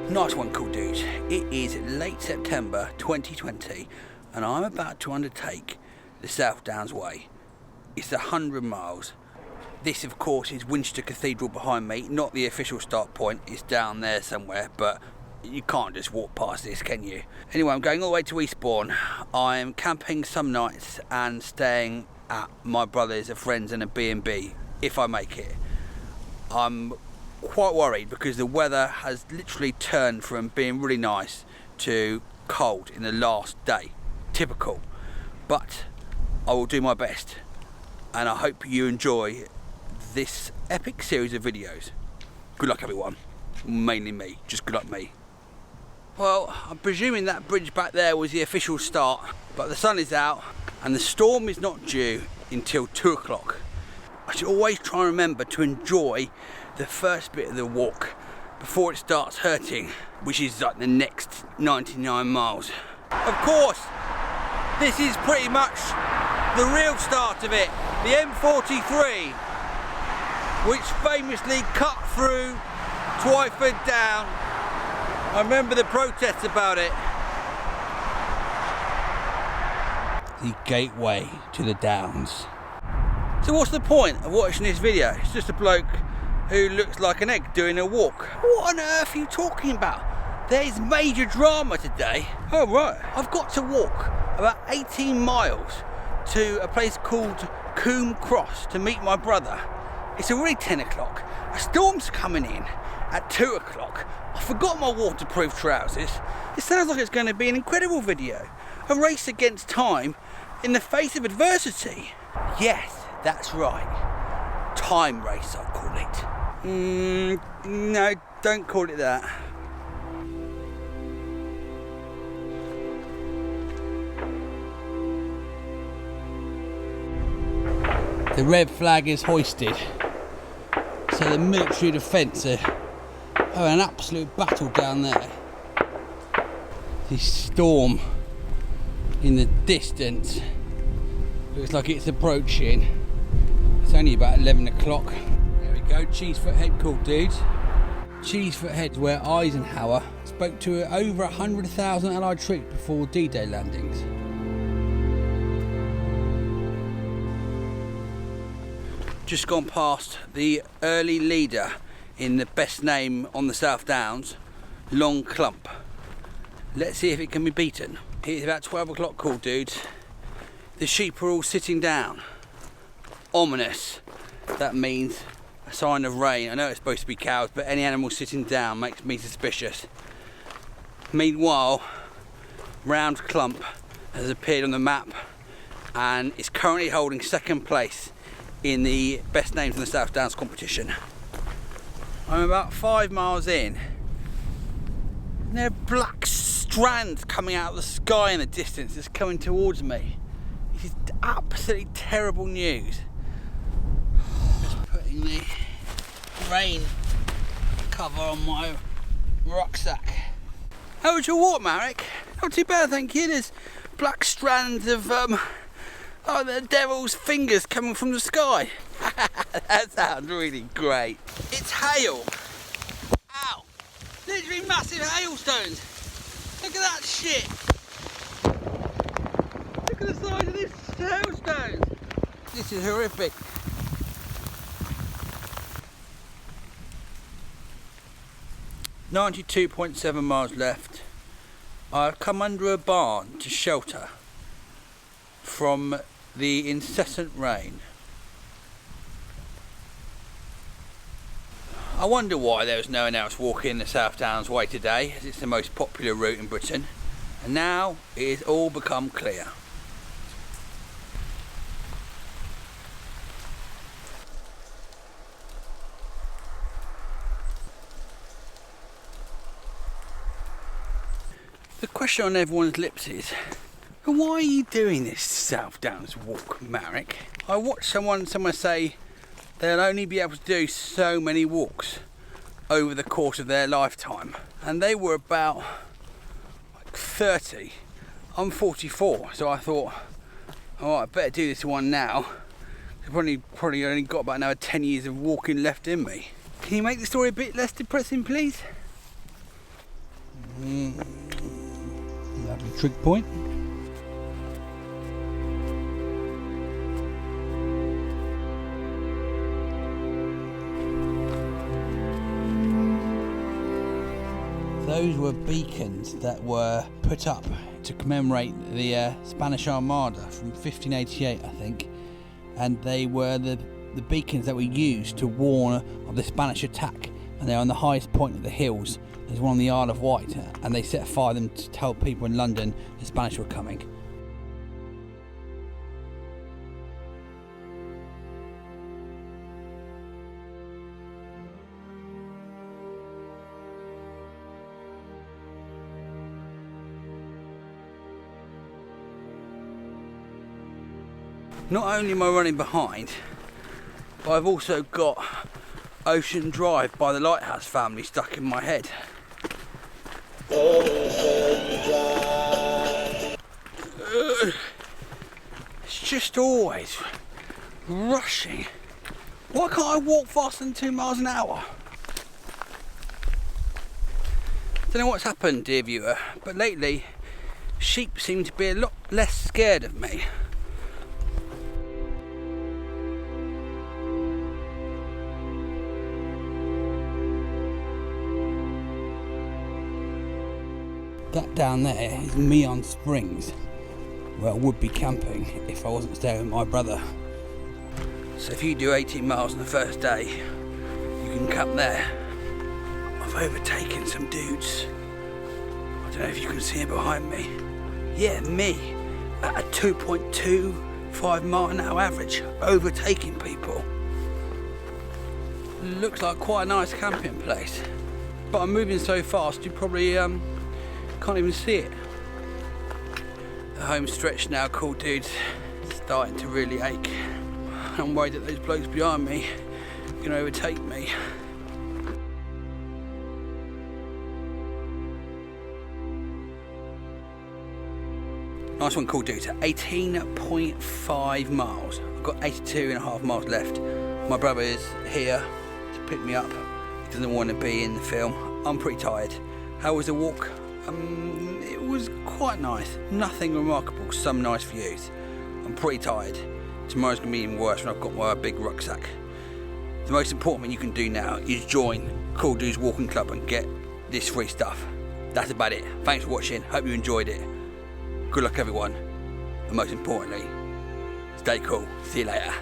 Nice one, cool dudes. It is late September 2020 and I'm about to undertake the South Downs Way. It's 100 miles. This of course is Winchester Cathedral behind me, not the official start point, it's down there somewhere, but you can't just walk past this, can you? Anyway, I'm going all the way to Eastbourne. I'm camping some nights and staying at my brother's, a friend's and a B&B, if I make it. I'm quite worried because the weather has literally turned from being really nice to cold in the last day. Typical. But I will do my best and I hope you enjoy this epic series of videos. Good luck everyone. Mainly me, just good luck me. Well, I'm presuming that bridge back there was the official start, but the sun is out and the storm is not due until 2 o'clock. I should always try and remember to enjoy the first bit of the walk before it starts hurting, which is like the next 99 miles. Of course, this is pretty much the real start of it, the M43, which famously cut through Twyford Down. I remember the protests about it. The gateway to the Downs. So what's the point of watching this video? It's just a bloke who looks like an egg doing a walk. What on earth are you talking about? There's major drama today. Oh right. I've got to walk about 18 miles to a place called Coombe Cross to meet my brother. It's already 10 o'clock. A storm's coming in at 2 o'clock. I forgot my waterproof trousers. It sounds like it's going to be an incredible video. A race against time in the face of adversity. Yes, that's right. Time race, I call it. No, don't call it that. The red flag is hoisted. So the military defence are an absolute battle down there. This storm in the distance looks like it's approaching. It's only about 11 o'clock. There we go, Cheesefoot Head, cool dudes. Cheesefoot Head's where Eisenhower spoke to over 100,000 Allied troops before D-Day landings. Just gone past the early leader in the best name on the South Downs, Long Clump. Let's see if it can be beaten. It's about 12 o'clock, cool dudes. The sheep are all sitting down. Ominous. That means a sign of rain. I know it's supposed to be cows, but any animal sitting down makes me suspicious. Meanwhile, Round Clump has appeared on the map and is currently holding second place in the best names in the South Downs competition. I'm about 5 miles in. And there are black strands coming out of the sky in the distance. It's coming towards me. This is absolutely terrible news. Just putting the rain cover on my rucksack. How was your walk, Marek? Not too bad, thank you. There's black strands of the devil's fingers coming from the sky. That sounds really great. It's hail. Ow. Literally massive hailstones. Look at that shit. Look at the size of these hailstones. This is horrific. .7 miles left. I've come under a barn to shelter from the incessant rain. I wonder why there was no one else walking the South Downs Way today, as it's the most popular route in Britain, and now it has all become clear. The question on everyone's lips is, why are you doing this South Downs walk, Marek? I watched someone say they'll only be able to do so many walks over the course of their lifetime, and they were about like 30. I'm 44, so I thought, oh, I better do this one now. I've probably only got about another 10 years of walking left in me. Can you make the story a bit less depressing, please? Lovely trig point. Those were beacons that were put up to commemorate the Spanish Armada from 1588, I think, and they were the beacons that were used to warn of the Spanish attack, and they're on the highest point of the hills. There's one on the Isle of Wight, and they set fire to them to tell people in London the Spanish were coming. Not only am I running behind, but I've also got Ocean Drive by the Lighthouse Family stuck in my head. It's just always rushing. Why can't I walk faster than 2 miles an hour? Don't know what's happened, dear viewer, but lately sheep seem to be a lot less scared of me. That down there is Meon Springs, where I would be camping if I wasn't staying with my brother. So if you do 18 miles on the first day, you can camp there. I've overtaken some dudes. I don't know if you can see it behind me. Yeah, me, at a 2.25 mile an hour average, overtaking people. Looks like quite a nice camping place. But I'm moving so fast, you probably can't even see it. The home stretch now, cool dudes, starting to really ache. I'm worried that those blokes behind me are going to overtake me. Nice one, cool dudes. 18.5 miles. I've got 82.5 miles left. My brother is here to pick me up. He doesn't want to be in the film. I'm pretty tired. How was the walk? It was quite nice. Nothing remarkable, some nice views. I'm pretty tired. Tomorrow's going to be even worse when I've got my big rucksack. The most important thing you can do now is join Cool Dudes Walking Club and get this free stuff. That's about it. Thanks for watching. Hope you enjoyed it. Good luck everyone. And most importantly, stay cool. See you later.